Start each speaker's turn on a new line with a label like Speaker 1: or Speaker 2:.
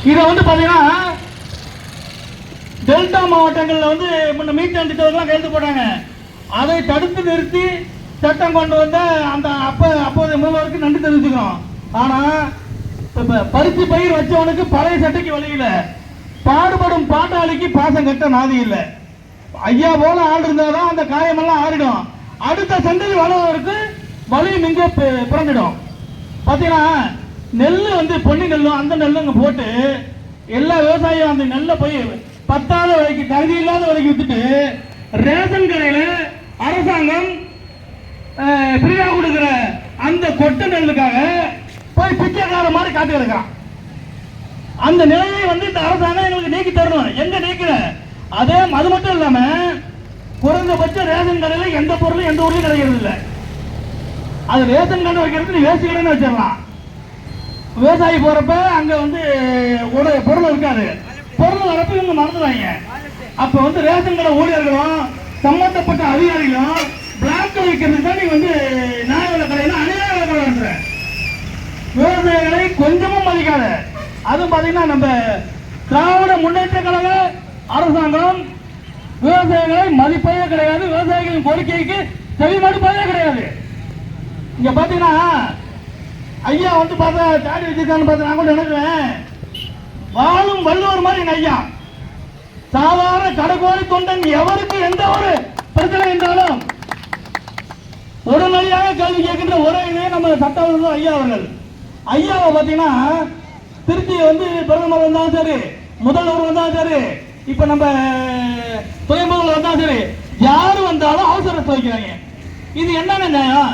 Speaker 1: இதை வந்து பாத்தீங்கன்னா டெல்டா மாவட்டங்களில் வந்து முன்ன மீத்தேன் திட்டம்லாம் கையெழுத்து போட்டாங்க. அதை தடுத்து நிறுத்தி சட்டம் கொண்டு வந்த அந்த அப்போதைய முதல்வருக்கு நன்றி தெரிவிச்சுக்கிறோம். ஆனா இப்ப பருத்தி பயிர் வச்சவனுக்கு பழைய சட்டைக்கு வழி இல்லை, பாடுபடும் பாட்டாளிக்கு பாசம் கட்ட நாதி இல்லை. ஐயா போல ஆள் இருந்தாதான் அந்த காயமெல்லாம் ஆறிடும், அடுத்த சந்ததி வளர்வதற்கு வலி மிங்க பிறந்துடும். பாத்தீங்கன்னா நெல் வந்து பொன்னி நெல்லும் அந்த நெல்லுங்க போட்டு எல்லா விவசாயியும் அந்த நெல்லை போய் பத்தாவது விலைக்கு தகுதி இல்லாத விலைக்கு வித்துட்டு ரேஷன் கடையில அரசாங்கம் ஃப்ரீயா கொடுக்கிற அந்த கொட்டை நெல்லுக்காக போய் பிச்சைக்கார மாதிரி காத்து கிடக்கிறான். அந்த நிலையை வந்து இந்த அரசாங்கம் எங்களுக்கு நீக்கி தரணும். எங்க நீக்கிற அதே அது மட்டும் இல்லாம குறைந்தபட்ச ரேஷன் கடையில எந்த பொருளும் எந்த ஊர்லயும் கிடைக்கிறது இல்லை. அது ரேஷன் கடை வைக்கிறது வேஸ்ட் கடைன்னு வச்சிடலாம். விவசாயி போறப்ப அங்க வந்து பொருள் இருக்காது, பொருள் வரப்ப இவங்க மறந்துடுவாங்க. அப்ப வந்து ரேஷன் கடை ஊழியர்களும் சம்பந்தப்பட்ட அதிகாரிகளும் பிளாக் வைக்கிறதுக்கு தான் நீங்க வந்து நியாய விலை கடையில அநியாய விலை கடை நடத்துற விவசாயிகளை கொஞ்சமும் மதிக்காத. அதுவும் பாத்தீங்கன்னா நம்ம திராவிட முன்னேற்ற கழக அரசாங்கம் விவசாயிகளை மதிப்பதே கிடையாது, விவசாயிகளின் கோரிக்கைக்கு செவி மடுப்பதே கிடையாது. இங்க பாத்தீங்கன்னா ஐயா வந்து பார்த்தா தாடி வச்சிருக்கான்னு பார்த்து நான் கூட நினைக்கிறேன், வாழும் வள்ளுவர் மாதிரி ஐயா. சாதாரண கடைக்கோடி தொண்டன் எவருக்கு எந்த ஒரு பிரச்சனை என்றாலும் உடனடியாக கேள்வி கேட்கின்ற ஒரே இதே நம்ம சட்டமன்ற ஐயா அவர்கள். ஐயாவை பார்த்தீங்கன்னா திருச்சி வந்து பிரதமர் வந்தாலும் சரி, முதல்வர் வந்தாலும் சரி, இப்ப நம்ம துணை முதல்வர் வந்தாலும் சரி, யாரு வந்தாலும் அவசரத்தை வைக்கிறாங்க. இது என்னங்க நியாயம்?